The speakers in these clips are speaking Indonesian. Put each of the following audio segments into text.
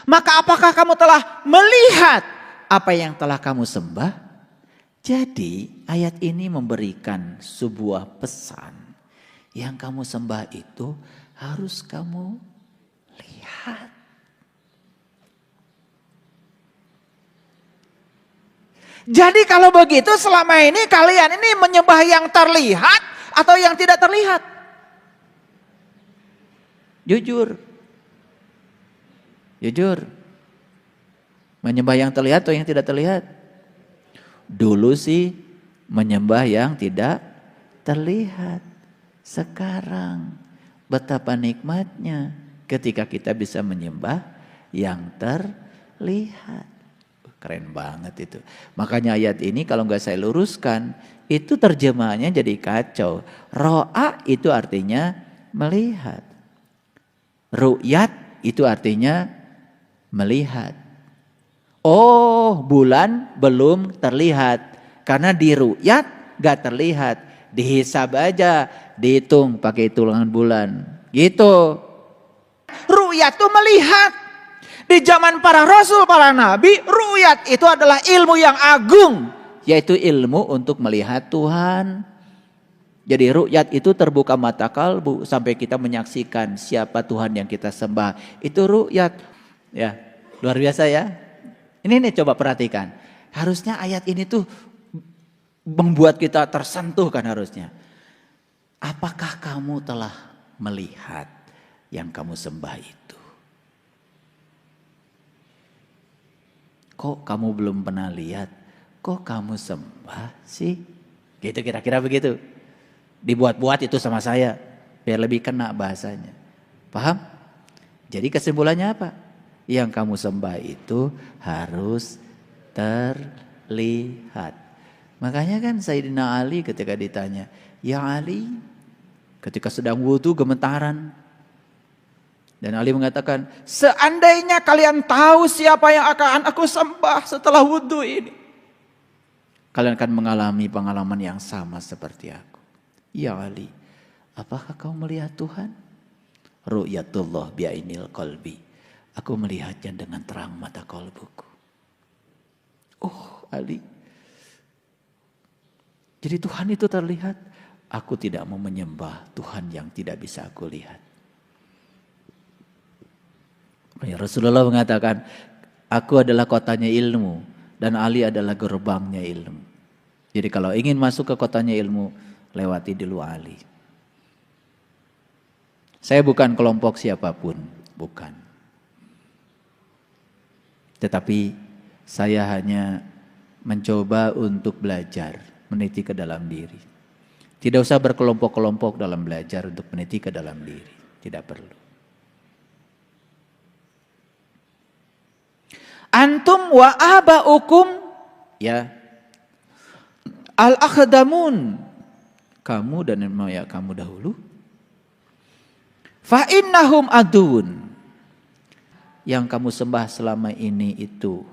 Maka apakah kamu telah melihat apa yang telah kamu sembah? Jadi ayat ini memberikan sebuah pesan. Yang kamu sembah itu harus kamu lihat. Jadi kalau begitu selama ini kalian ini menyembah yang terlihat atau yang tidak terlihat? Jujur. Jujur. Menyembah yang terlihat atau yang tidak terlihat? Dulu sih menyembah yang tidak terlihat. Sekarang betapa nikmatnya ketika kita bisa menyembah yang terlihat. Keren banget itu. Makanya ayat ini kalau nggak saya luruskan, itu terjemahannya jadi kacau. Ro'a itu artinya melihat. Ru'yat itu artinya melihat. Oh, bulan belum terlihat. Karena di ru'yat nggak terlihat. Dihisab aja, dihitung pakai hitungan bulan. Gitu. Ru'yat itu melihat. Di zaman para rasul, para nabi, ru'yat itu adalah ilmu yang agung. Yaitu ilmu untuk melihat Tuhan. Jadi ru'yat itu terbuka mata kalbu sampai kita menyaksikan siapa Tuhan yang kita sembah. Itu ru'yat. Ya, luar biasa ya. Ini nih coba perhatikan. Harusnya ayat ini tuh membuat kita tersentuh kan harusnya. Apakah kamu telah melihat yang kamu sembah itu? Kok kamu belum pernah lihat? Kok kamu sembah sih? Gitu kira-kira begitu. Dibuat-buat itu sama saya. Biar lebih kena bahasanya. Paham? Jadi kesimpulannya apa? Yang kamu sembah itu harus terlihat. Makanya kan Sayyidina Ali ketika ditanya, ya Ali, ketika sedang wudhu gemetaran. Dan Ali mengatakan, seandainya kalian tahu siapa yang akan aku sembah setelah wudhu ini. Kalian akan mengalami pengalaman yang sama seperti aku. Ya Ali, apakah kau melihat Tuhan? Ru'yatullah bi'ainil qalbi. Aku melihatnya dengan terang mata kalbuku. Oh Ali. Jadi Tuhan itu terlihat. Aku tidak mau menyembah Tuhan yang tidak bisa aku lihat. Rasulullah mengatakan, aku adalah kotanya ilmu dan Ali adalah gerbangnya ilmu. Jadi kalau ingin masuk ke kotanya ilmu, lewati dulu Ali. Saya bukan kelompok siapapun, bukan. Tetapi saya hanya mencoba untuk belajar, meniti ke dalam diri. Tidak usah berkelompok-kelompok dalam belajar untuk meniti ke dalam diri. Tidak perlu. Antum wa aba'ukum ya al-akhdamun. Kamu dan ya kamu dahulu. Fa innahum adun. Yang kamu sembah selama ini itu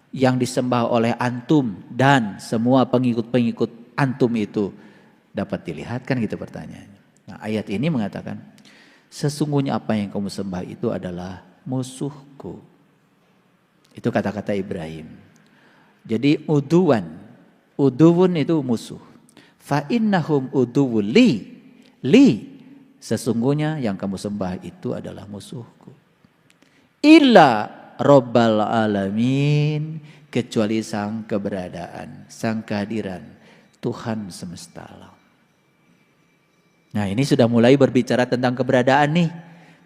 yang disembah oleh antum dan semua pengikut-pengikut antum itu dapat dilihat kan gitu pertanyaannya. Nah, ayat ini mengatakan sesungguhnya apa yang kamu sembah itu adalah musuhku. Itu kata-kata Ibrahim. Jadi uduwun itu musuh. Fa innahum uduwun li sesungguhnya yang kamu sembah itu adalah musuhku. Illa Rabbal alamin, kecuali sang keberadaan, sang kehadiran Tuhan semesta alam. Nah ini sudah mulai berbicara tentang keberadaan nih.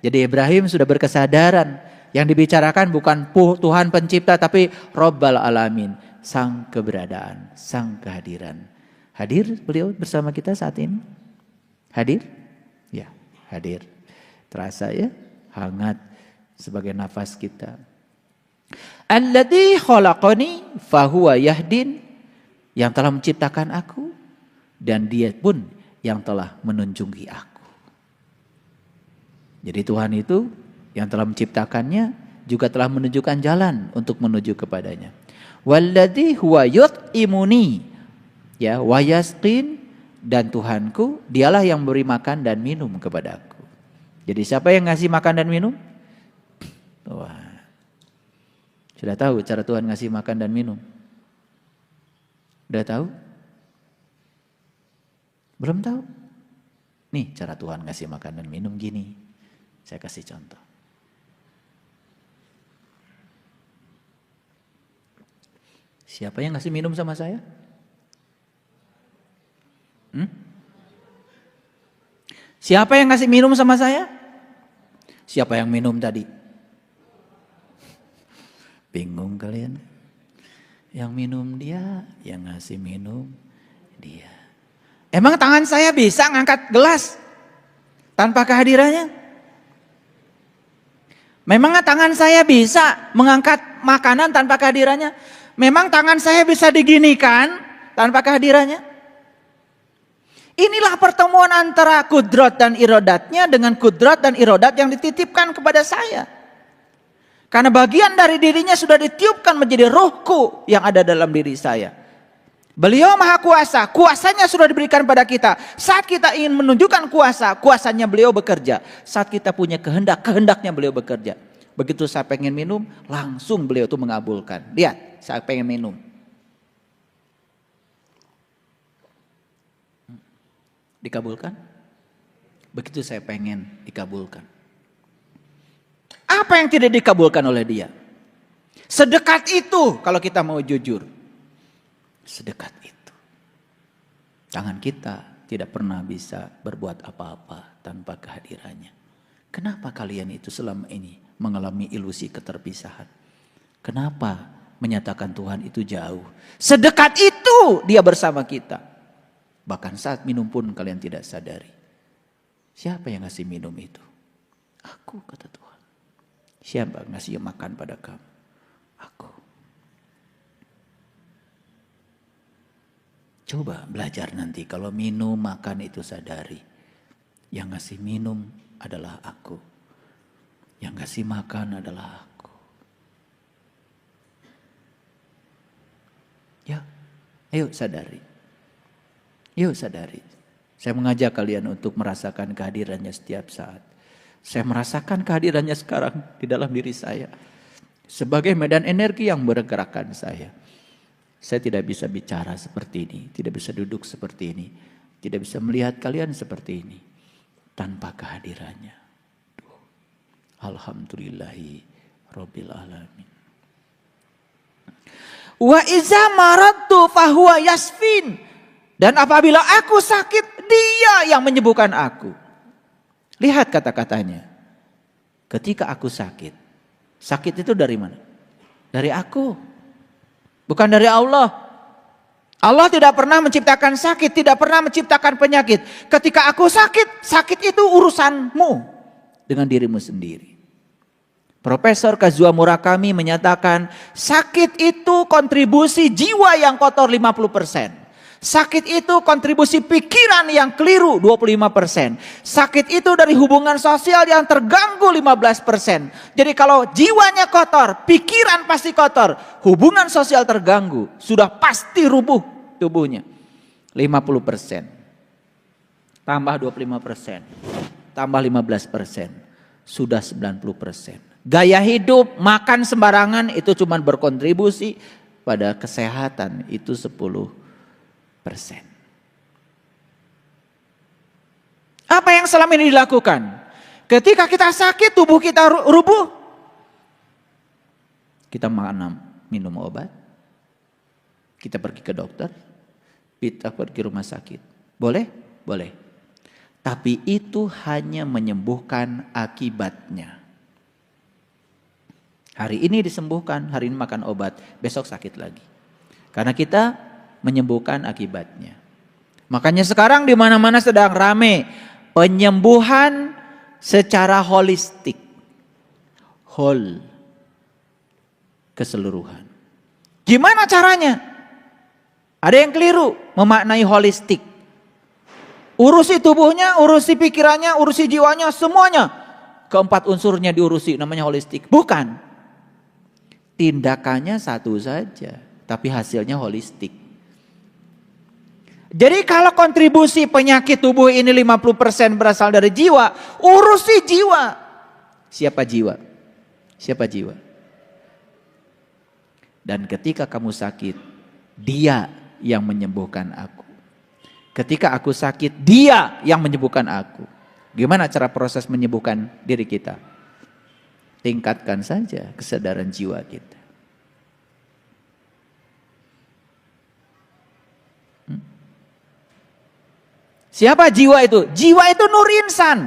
Jadi Ibrahim sudah berkesadaran. Yang dibicarakan bukan Tuhan pencipta tapi Rabbal alamin, sang keberadaan, sang kehadiran. Hadir beliau bersama kita saat ini? Hadir? Ya hadir. Terasa ya hangat sebagai nafas kita. Alladzi khalaqani fahuwa yahdin, yang telah menciptakan aku dan dia pun yang telah menunjungi aku. Jadi Tuhan itu yang telah menciptakannya juga telah menunjukkan jalan untuk menuju kepadanya. Walladzi huwa yut'imuni ya wa yasqin, dan Tuhanku dialah yang memberi makan dan minum kepadaku. Jadi siapa yang ngasih makan dan minum? Wah, Sudah tahu cara Tuhan ngasih makan dan minum? Sudah tahu? Belum tahu? Nih cara Tuhan ngasih makan dan minum gini. Saya kasih contoh. Siapa yang ngasih minum sama saya? Siapa yang ngasih minum sama saya? Siapa yang minum tadi? Bingung kalian? Yang minum dia, yang ngasih minum dia. Emang tangan saya bisa ngangkat gelas tanpa kehadirannya? Memang tangan saya bisa mengangkat makanan tanpa kehadirannya? Memang tangan saya bisa diginikan tanpa kehadirannya? Inilah pertemuan antara kudrat dan irodatnya dengan kudrat dan irodat yang dititipkan kepada saya. Karena bagian dari dirinya sudah ditiupkan menjadi rohku yang ada dalam diri saya. Beliau maha kuasa, kuasanya sudah diberikan pada kita. Saat kita ingin menunjukkan kuasa, kuasanya beliau bekerja. Saat kita punya kehendak, kehendaknya beliau bekerja. Begitu saya pengen minum, langsung beliau itu mengabulkan. Lihat, saya pengen minum. Dikabulkan? Begitu saya pengen dikabulkan. Apa yang tidak dikabulkan oleh dia? Sedekat itu kalau kita mau jujur. Sedekat itu. Tangan kita tidak pernah bisa berbuat apa-apa tanpa kehadirannya. Kenapa kalian itu selama ini mengalami ilusi keterpisahan? Kenapa menyatakan Tuhan itu jauh? Sedekat itu dia bersama kita. Bahkan saat minum pun kalian tidak sadari. Siapa yang ngasih minum itu? Aku, kata Tuhan. Siapa yang ngasih makan pada kamu? Aku. Coba belajar nanti kalau minum makan itu sadari. Yang ngasih minum adalah aku. Yang ngasih makan adalah aku. Ya, ayo sadari. Yuk sadari. Saya mengajak kalian untuk merasakan kehadirannya setiap saat. Saya merasakan kehadirannya sekarang di dalam diri saya. Sebagai medan energi yang bergerakkan saya. Saya tidak bisa bicara seperti ini. Tidak bisa duduk seperti ini. Tidak bisa melihat kalian seperti ini. Tanpa kehadirannya. Alhamdulillahi Rabbil Alamin. Wa iza maradtu fahuwa yasfin. Dan apabila aku sakit, dia yang menyembuhkan aku. Lihat kata-katanya. Ketika aku sakit. Sakit itu dari mana? Dari aku. Bukan dari Allah. Allah tidak pernah menciptakan sakit. Tidak pernah menciptakan penyakit. Ketika aku sakit, sakit itu urusanmu. Dengan dirimu sendiri. Profesor Kazuo Murakami menyatakan. Sakit itu kontribusi jiwa yang kotor 50%. Sakit itu kontribusi pikiran yang keliru 25%. Sakit itu dari hubungan sosial yang terganggu 15%. Jadi kalau jiwanya kotor, pikiran pasti kotor, hubungan sosial terganggu, sudah pasti rubuh tubuhnya. 50%. Tambah 25%. Tambah 15%. Sudah 90%. Gaya hidup, makan sembarangan itu cuma berkontribusi pada kesehatan itu 10%. Apa yang selama ini dilakukan? Ketika kita sakit, tubuh kita rubuh. Kita minum obat. Kita pergi ke dokter. Kita pergi ke rumah sakit. Boleh? Boleh. Tapi itu hanya menyembuhkan akibatnya. Hari ini disembuhkan, hari ini makan obat, besok sakit lagi. Karena kita menyembuhkan akibatnya. Makanya sekarang di mana-mana sedang rame penyembuhan secara holistik. Whole. Keseluruhan. Gimana caranya? Ada yang keliru memaknai holistik. Urusi tubuhnya, urusi pikirannya, urusi jiwanya, semuanya. Keempat unsurnya diurusi, namanya holistik. Bukan. Tindakannya satu saja, tapi hasilnya holistik. Jadi kalau kontribusi penyakit tubuh ini 50% berasal dari jiwa, urusi jiwa. Siapa jiwa? Siapa jiwa? Dan ketika kamu sakit, Dia yang menyembuhkan aku. Ketika aku sakit, Dia yang menyembuhkan aku. Gimana cara proses menyembuhkan diri kita? Tingkatkan saja kesadaran jiwa kita. Siapa jiwa itu? Jiwa itu Nur Insan.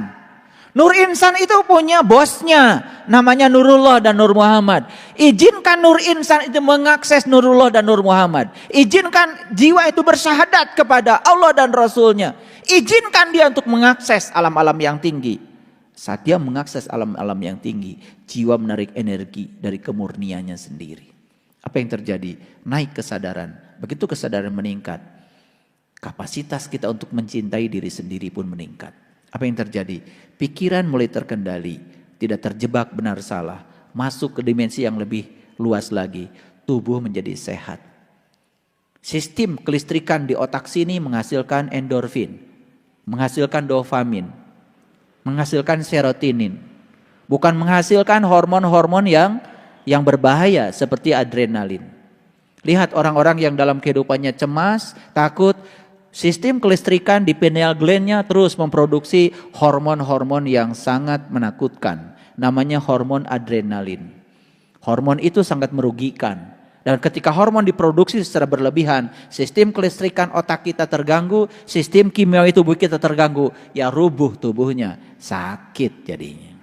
Nur Insan itu punya bosnya, namanya Nurullah dan Nur Muhammad. Izinkan Nur Insan itu mengakses Nurullah dan Nur Muhammad. Izinkan jiwa itu bersyahadat kepada Allah dan Rasulnya. Izinkan dia untuk mengakses alam-alam yang tinggi. Saat dia mengakses alam-alam yang tinggi, jiwa menarik energi dari kemurniannya sendiri. Apa yang terjadi? Naik kesadaran. Begitu kesadaran meningkat, kapasitas kita untuk mencintai diri sendiri pun meningkat. Apa yang terjadi? Pikiran mulai terkendali, tidak terjebak benar salah, masuk ke dimensi yang lebih luas lagi, tubuh menjadi sehat. Sistem kelistrikan di otak sini menghasilkan endorfin, menghasilkan dopamin, menghasilkan serotonin, bukan menghasilkan hormon-hormon yang berbahaya seperti adrenalin. Lihat orang-orang yang dalam kehidupannya cemas, takut, sistem kelistrikan di pineal gland-nya terus memproduksi hormon-hormon yang sangat menakutkan. Namanya hormon adrenalin. Hormon itu sangat merugikan. Dan ketika hormon diproduksi secara berlebihan, sistem kelistrikan otak kita terganggu, sistem kimiawi tubuh kita terganggu, ya rubuh tubuhnya, sakit jadinya.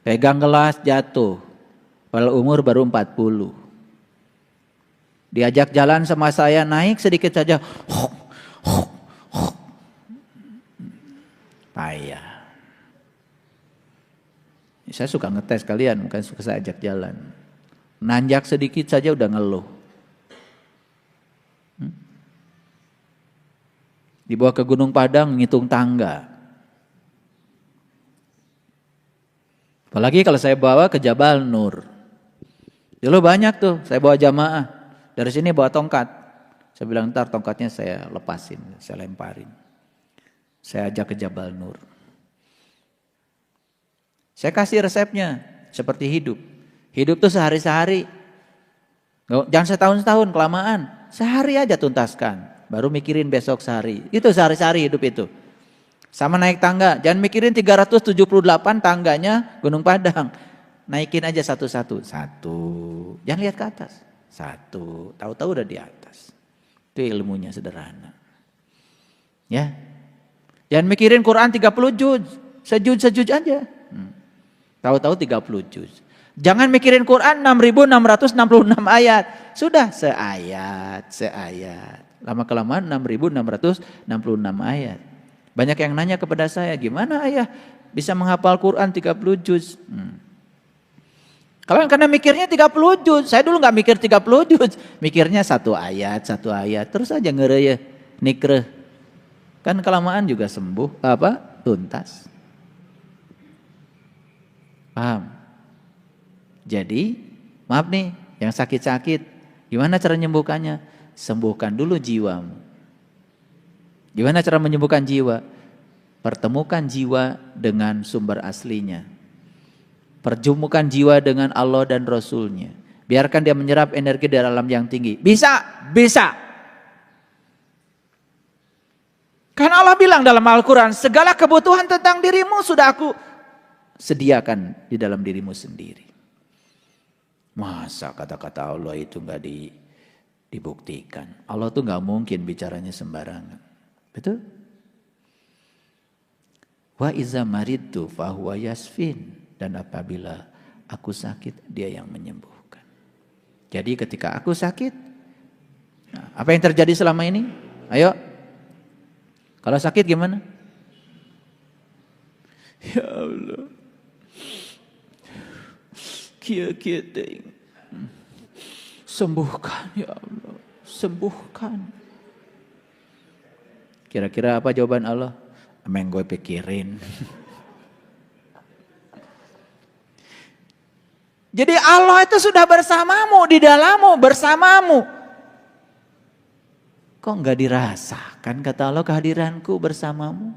Pegang gelas jatuh, padahal umur baru 40. Diajak jalan sama saya, naik sedikit saja. Payah. Saya suka ngetes kalian, bukan suka saya ajak jalan. Nanjak sedikit saja udah ngeluh. Dibawa ke Gunung Padang, ngitung tangga. Apalagi kalau saya bawa ke Jabal Nur. Dulu banyak tuh, saya bawa jamaah. Dari sini bawa tongkat. Saya bilang ntar tongkatnya saya lepasin, saya lemparin. Saya ajak ke Jabal Nur. Saya kasih resepnya seperti hidup. Hidup tuh sehari-sehari. Jangan setahun-setahun kelamaan. Sehari aja tuntaskan. Baru mikirin besok sehari. Itu sehari-sehari hidup itu. Sama naik tangga. Jangan mikirin 378 tangganya Gunung Padang. Naikin aja satu-satu. Satu. Jangan lihat ke atas. Satu, tahu-tahu udah di atas. Itu ilmunya sederhana. Ya. Jangan mikirin Quran 30 juz. Sejuz aja. Tahu-tahu 30 juz. Jangan mikirin Quran 6.666 ayat. Sudah seayat. Lama-kelamaan 6.666 ayat. Banyak yang nanya kepada saya, gimana ayah bisa menghafal Quran 30 juz? Kalau karena mikirnya 30 juz, saya dulu nggak mikir 30 juz, mikirnya satu ayat, terus aja ngereyeh, nikreh. Kan kelamaan juga sembuh, tuntas. Paham? Jadi, maaf nih, yang sakit-sakit, gimana cara menyembuhkannya? Sembuhkan dulu jiwamu. Gimana cara menyembuhkan jiwa? Pertemukan jiwa dengan sumber aslinya. Pertemukan jiwa dengan Allah dan Rasulnya. Biarkan dia menyerap energi dari alam yang tinggi. Bisa. Karena Allah bilang dalam Al-Quran, segala kebutuhan tentang dirimu sudah aku sediakan di dalam dirimu sendiri. Masa kata-kata Allah itu gak dibuktikan? Allah tuh gak mungkin bicaranya sembarangan. Betul? Wa iza maridtu fahuwa yasfin. Dan apabila aku sakit, dia yang menyembuhkan. Jadi ketika aku sakit, apa yang terjadi selama ini? Ayo. Kalau sakit gimana? Ya Allah. Kia ting. Sembuhkan ya Allah. Sembuhkan. Kira-kira apa jawaban Allah? Apa yang gue pikirin? Jadi Allah itu sudah bersamamu, di dalammu, bersamamu. Kok enggak dirasakan kata Allah kehadiranku bersamamu?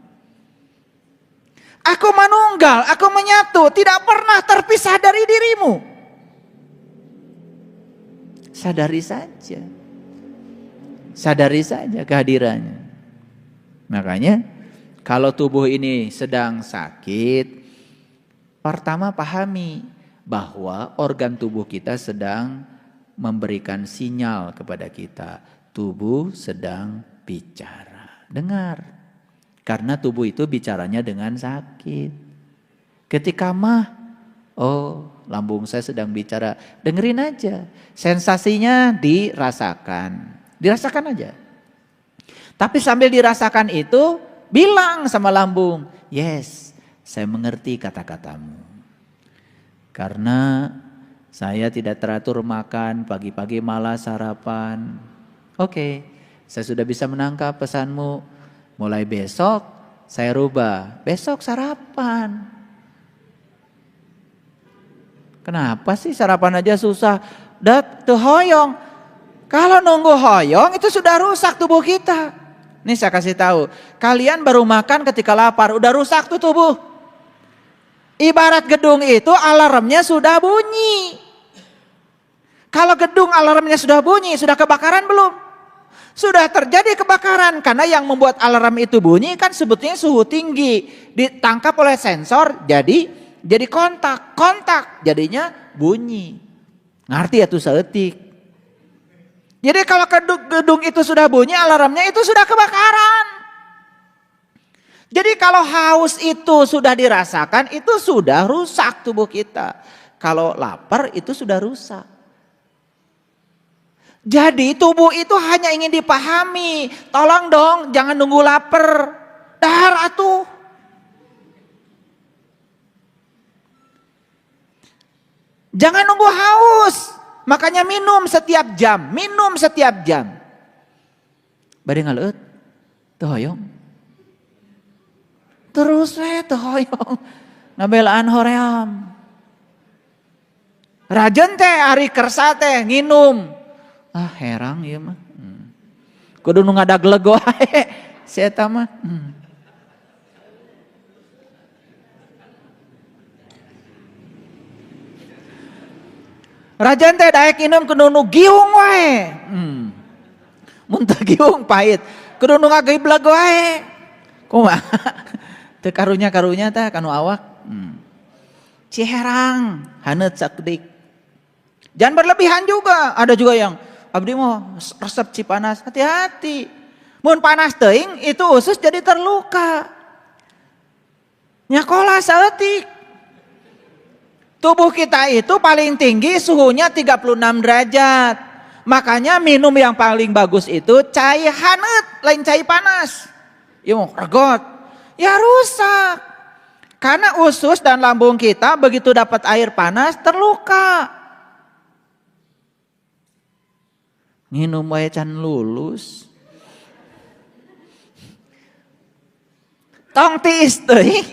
Aku menunggal, aku menyatu, tidak pernah terpisah dari dirimu. sadari saja. Sadari saja kehadirannya. Makanya kalau tubuh ini sedang sakit, pertama pahami bahwa organ tubuh kita sedang memberikan sinyal kepada kita. Tubuh sedang bicara. Dengar. Karena tubuh itu bicaranya dengan sakit. Ketika mah, oh lambung saya sedang bicara. Dengerin aja. Sensasinya dirasakan. Dirasakan aja. Tapi sambil dirasakan itu, bilang sama lambung, yes, saya mengerti kata-katamu. Karena saya tidak teratur makan, pagi-pagi malas sarapan. Oke, saya sudah bisa menangkap pesanmu. Mulai besok saya rubah, besok sarapan. Kenapa sih sarapan aja susah? Dat tuh hoyong. Kalau nunggu hoyong itu sudah rusak tubuh kita. Nih saya kasih tahu, kalian baru makan ketika lapar, udah rusak tuh tubuh. Ibarat gedung itu alarmnya sudah bunyi. Kalau gedung alarmnya sudah bunyi, sudah kebakaran belum? Sudah terjadi kebakaran karena yang membuat alarm itu bunyi kan sebetulnya suhu tinggi. Ditangkap oleh sensor jadi kontak jadinya bunyi. Ngerti ya tuh seetik. Jadi kalau gedung itu sudah bunyi, alarmnya itu sudah kebakaran. Jadi kalau haus itu sudah dirasakan, itu sudah rusak tubuh kita. Kalau lapar itu sudah rusak. Jadi tubuh itu hanya ingin dipahami. Tolong dong jangan nunggu lapar. Dahar atuh. Jangan nunggu haus. Makanya minum setiap jam. Minum setiap jam. Bade ngaleut. Teu hoyong. Terus we teu hoyong. Ngabelaan hoream. Rajen teh ari kersa teh nginum. Ah herang ieu mah. Kudu nu ngadagleg wae si eta mah. Rajan teh daek inum kudu nu giung wae. Mun teu giung pahit, kudu nu ngagibleg wae. Kumaha? Teu karunya-karunya teh kanu awak. Ciherang, haneut sakdik. Jangan berlebihan juga. Ada juga yang abdi mau resep cipanas, hati-hati. Mun panas teuing itu usus jadi terluka. Nyakola saeutik. Tubuh kita itu paling tinggi suhunya 36 derajat. Makanya minum yang paling bagus itu cai haneut, lain cai panas. Ieu regot. Ya rusak. Karena usus dan lambung kita begitu dapat air panas terluka. Minum wae can lulus. Tong tiis teuing,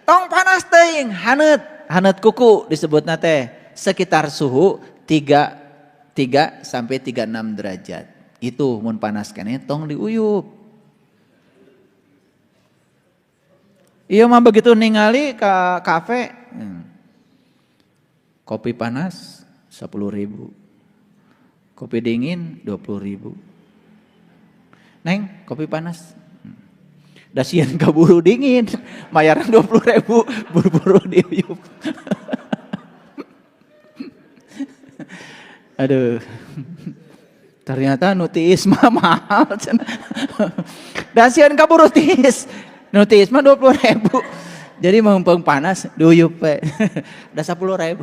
tong panas teuing, haneut. Haneut kuku disebutna teh sekitar suhu 3 sampai 36 derajat. Itu mun panas keneh tong diuyup. Iya mah begitu ningali ke kafe. Kopi panas 10.000. Kopi dingin 20.000. Neng, kopi panas. Dasian kaburu dingin, bayaran 20.000, buru-buru diuyup. Aduh, ternyata nutiis mah mahal. Dasian kaburu tiis, nutiis mah 20.000. Jadi mumpung panas, diuyup we. Udah 10.000.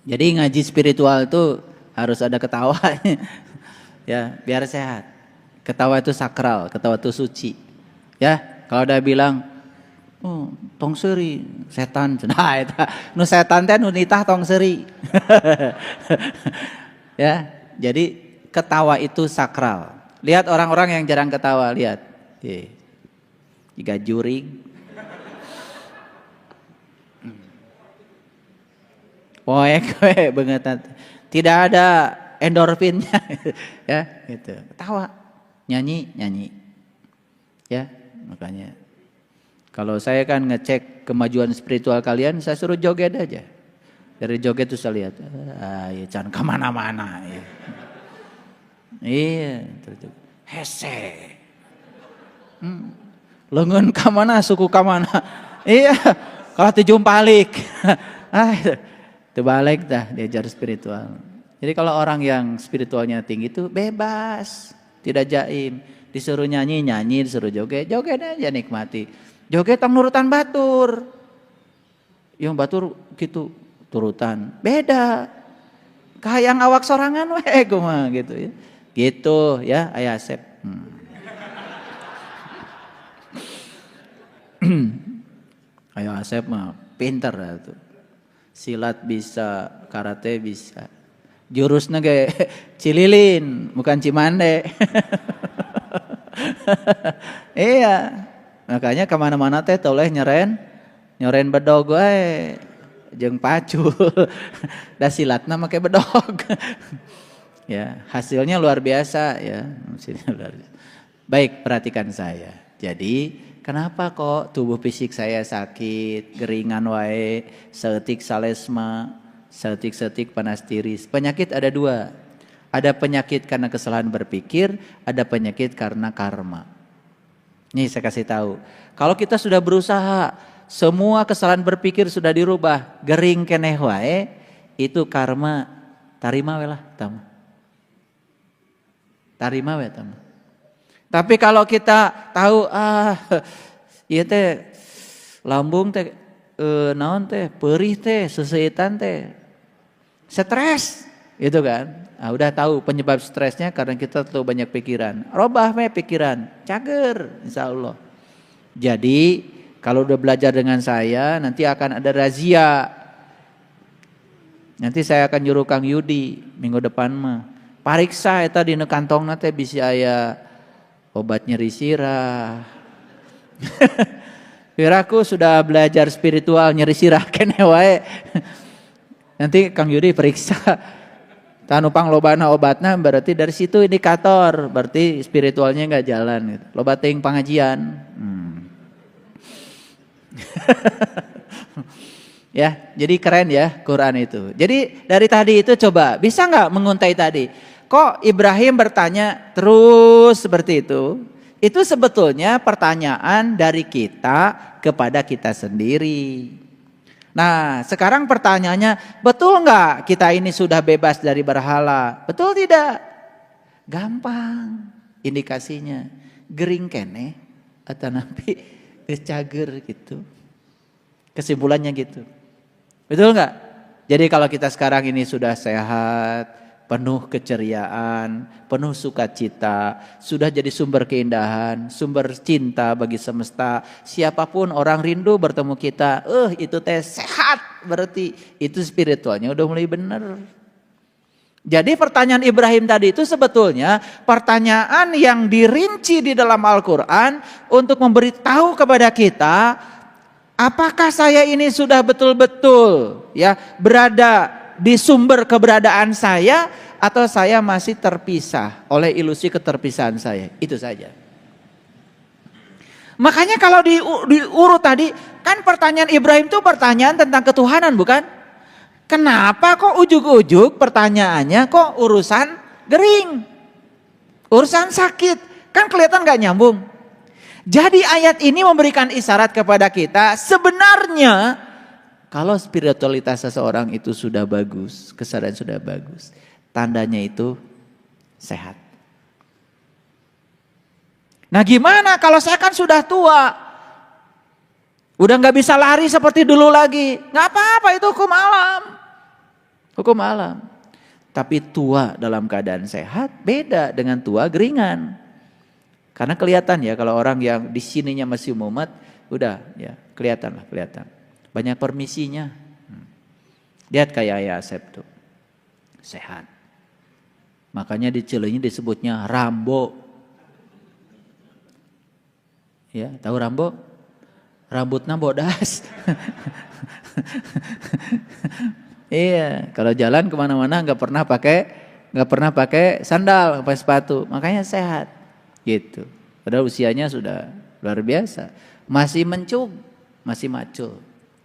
Jadi ngaji spiritual itu harus ada ketawanya. Ya, biar sehat. Ketawa itu sakral, ketawa itu suci. Ya, kalau udah bilang, oh, tong seuri, setan. Nah, itu, nu setan teh nu nitah tong seuri. Ya, jadi ketawa itu sakral. Lihat orang-orang yang jarang ketawa, lihat. Jika juring. Poek banget. Tidak ada endorfinnya, ya gitu. Ketawa, nyanyi, ya makanya. Kalau saya kan ngecek kemajuan spiritual kalian, saya suruh joget aja. Dari joget tuh saya lihat, ya jangan kemana-mana. Ya. Iya, hese. Lengan kamana, suku kamana. Iya, kalau tujumpalik. Itu balik dah diajar spiritual. Jadi kalau orang yang spiritualnya tinggi itu bebas, tidak jaim. Disuruh nyanyi, disuruh joget aja nikmati. Joget tang nurutan batur. Yang batur gitu turutan. Beda. Kahayang awak sorangan we kumaha gitu ya. Gitu ya Ayah Asep. Ayah Asep mah pinter tuh. Silat bisa, karate bisa. Jurusnya kayak Cililin, bukan Cimande. Iya, makanya kemana-mana teh toleh nyoren bedog wae, jeung pacul. Da silatna make bedog. Ya, hasilnya luar biasa ya. Baik, perhatikan saya. Jadi kenapa kok tubuh fisik saya sakit, geringan wae, seetik salesma, seetik panas tiris. Penyakit ada dua. Ada penyakit karena kesalahan berpikir, ada penyakit karena karma. Nih saya kasih tahu. Kalau kita sudah berusaha, semua kesalahan berpikir sudah dirubah, gering keneh wae, itu karma tarima we lah tamu. Tarima we tamu. Tapi kalau kita tahu ieu teh lambung teh naon teh perih teh seseitan teh stres gitu kan. Udah tahu penyebab stresnya karena kita terlalu banyak pikiran. Robah we pikiran, cager insyaallah. Jadi kalau udah belajar dengan saya nanti akan ada razia. Nanti saya akan nyuruh Kang Yudi minggu depan mah. Pariksa eta dina kantongna teh bisi aya obat nyeri sirah. Wiraku sudah belajar spiritual nyeri sirah kene wae. Nanti Kang Yudi periksa. Tanupang lobana obatna berarti dari situ indikator. Berarti spiritualnya enggak jalan gitu. Loba teuing pangajian. Ya, jadi keren ya Quran itu. Jadi dari tadi itu coba bisa enggak menguntai tadi? Kok Ibrahim bertanya terus seperti itu? Itu sebetulnya pertanyaan dari kita kepada kita sendiri. Nah sekarang pertanyaannya, betul enggak kita ini sudah bebas dari berhala? Betul tidak? Gampang indikasinya. Gering kene atau nabi cager gitu. Kesimpulannya gitu. Betul enggak? Jadi kalau kita sekarang ini sudah sehat, penuh keceriaan, penuh sukacita, sudah jadi sumber keindahan, sumber cinta bagi semesta. Siapapun orang rindu bertemu kita, itu teh sehat, berarti itu spiritualnya udah mulai benar. Jadi pertanyaan Ibrahim tadi itu sebetulnya pertanyaan yang dirinci di dalam Al-Quran untuk memberitahu kepada kita, apakah saya ini sudah betul-betul ya berada di sumber keberadaan saya atau saya masih terpisah oleh ilusi keterpisahan saya. Itu saja. Makanya kalau diurut tadi kan pertanyaan Ibrahim itu pertanyaan tentang ketuhanan bukan? Kenapa kok ujuk-ujuk pertanyaannya kok urusan gering? Urusan sakit. Kan kelihatan gak nyambung. Jadi ayat ini memberikan isyarat kepada kita sebenarnya kalau spiritualitas seseorang itu sudah bagus, kesadaran sudah bagus, tandanya itu sehat. Nah gimana kalau saya kan sudah tua, udah gak bisa lari seperti dulu lagi, gak apa-apa itu hukum alam. Hukum alam. Tapi tua dalam keadaan sehat beda dengan tua geringan. Karena kelihatan ya kalau orang yang di sininya masih mumet, udah ya kelihatan. Banyak permisinya. Lihat kayak Ayah Asep tuh. Sehat. Makanya di Cileunyi disebutnya Rambo. Ya, tahu Rambo? Rambutnya bodas. Iya, kalau jalan kemana-mana nggak pernah pakai sandal, nggak pakai sepatu. Makanya sehat. Gitu. Padahal usianya sudah luar biasa. Masih mencung, masih macul.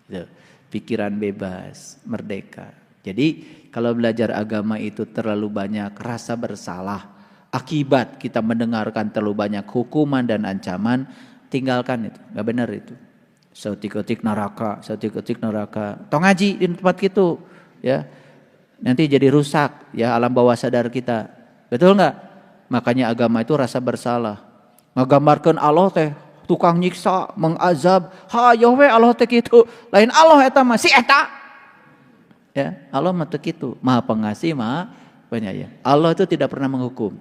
Gitu. pikiran bebas, merdeka. Jadi kalau belajar agama itu terlalu banyak rasa bersalah, akibat kita mendengarkan terlalu banyak hukuman dan ancaman, tinggalkan itu, gak benar itu. Sautik-utik neraka, sautik-utik neraka. Tong ngaji di tempat gitu, ya. Nanti jadi rusak ya alam bawah sadar kita. Betul nggak? Makanya agama itu rasa bersalah. Ngagambarkeun Allah teh tukang nyiksa, mengazab. Hayo we Allah teh kitu. Lain Allah eta mah si eta. Ya, Allah mah teu kitu. Maha Pengasih, Maha Penyayang. Allah itu tidak pernah menghukum.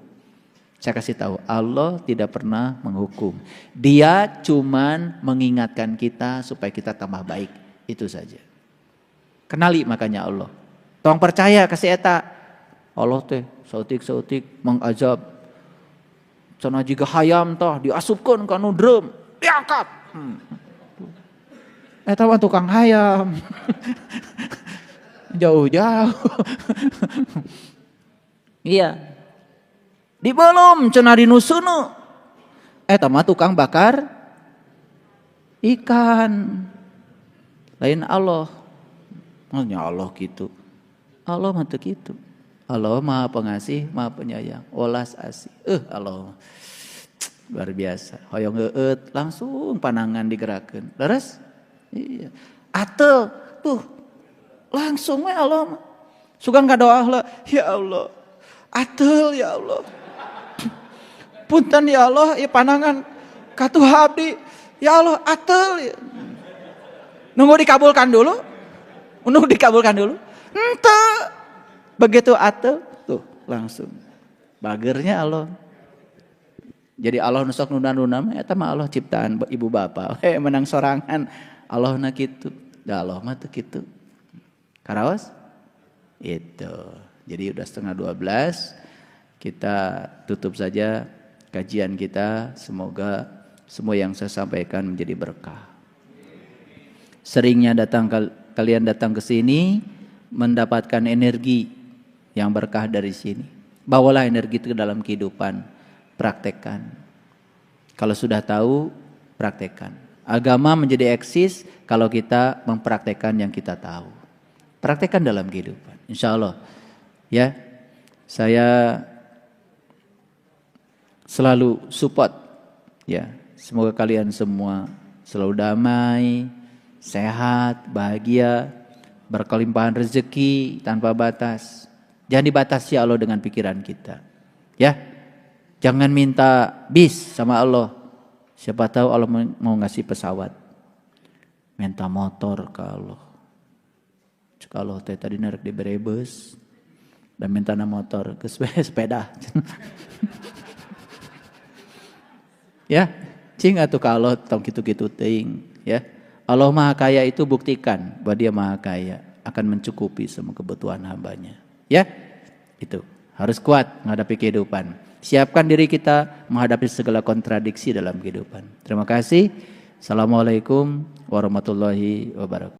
Saya kasih tahu, Allah tidak pernah menghukum. Dia cuman mengingatkan kita supaya kita tambah baik. Itu saja. Kenali makanya Allah. Tong percaya ke si eta. Allah teh sautik-sautik mengazab. Cenah jiga hayam tah diasupkeun ka nu drum, diangkat. Eta mah tukang hayam. Jauh-jauh. Iya. Dibelum cenah dinusunu. Eta mah tukang bakar ikan. Lain Allah. Maksudnya Allah gitu. Allah mah teu kitu. Allah Maha Pengasih, Maha Penyayang. Welas asih. Allah luar biasa. Hoyong eueut langsung panangan digerakkeun. Leres? Iya. Ateu tuh langsung we Allah mah. Sugan kadoa heula, ya Allah. Ateu ya Allah. Punten ya Allah, ya panangan katuh abdi. Ya Allah, atel. Nunggu dikabulkan dulu. Nunggu dikabulkan dulu. Henteu. Begitu atel, tuh langsung. Bagernya Allah. Jadi Allah nusok nuna-nuna, eta mah Allah ciptaan ibu bapa. Menang sorangan. Allah na kitu. Da Allah mah teu kitu. Karaos? Itu. Jadi udah 11:30. Kita tutup saja kajian kita, semoga semua yang saya sampaikan menjadi berkah. Seringnya kalian datang ke sini mendapatkan energi yang berkah dari sini. Bawalah energi itu ke dalam kehidupan, praktekkan. Kalau sudah tahu, praktekkan. Agama menjadi eksis kalau kita mempraktekkan yang kita tahu. Praktekkan dalam kehidupan, insya Allah. Ya, saya selalu support, ya. Semoga kalian semua selalu damai, sehat, bahagia, berkelimpahan rezeki tanpa batas. Jangan dibatasi Allah dengan pikiran kita, ya. Jangan minta bis sama Allah. Siapa tahu Allah mau ngasih pesawat. Minta motor ke Allah. Kalau teh tadi narik di berebes dan minta motor ke sepeda. Ya, cing atuh kalau tong kitu-kitu teuing, ya. Allah Maha Kaya itu buktikan bahwa Dia Maha Kaya, akan mencukupi semua kebutuhan hambanya. Ya, itu harus kuat menghadapi kehidupan. Siapkan diri kita menghadapi segala kontradiksi dalam kehidupan. Terima kasih. Assalamualaikum warahmatullahi wabarakatuh.